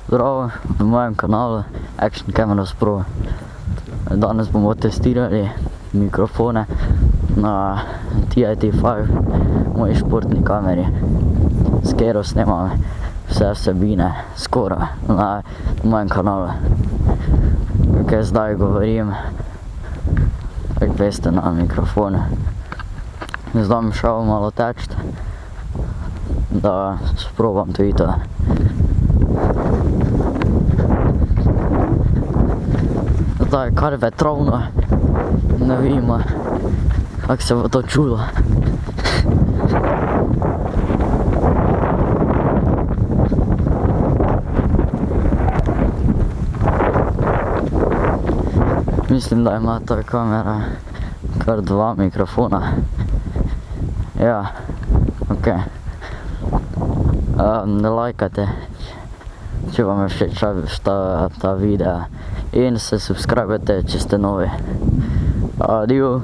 Zdravo v mojem kanalu Action Cameras Pro. Danes bomo testirali mikrofone na Thieye T5, moji športni kameri, s katero snemam vse vsebine skoraj na mojem kanalu. Kaj zdaj govorim, kako veste, na mikrofon. Zdaj bom šel malo teč, da sprobam tudi to. Zdaj je kar vetrovno, ne vemo, kako se bo to čulo. Mislim, da ima ta kamera kar 2 mikrofona. Ja, ok. Ne lajkajte, če vam je všeč ta videa, in se subscribajte, če ste novi. Adijo.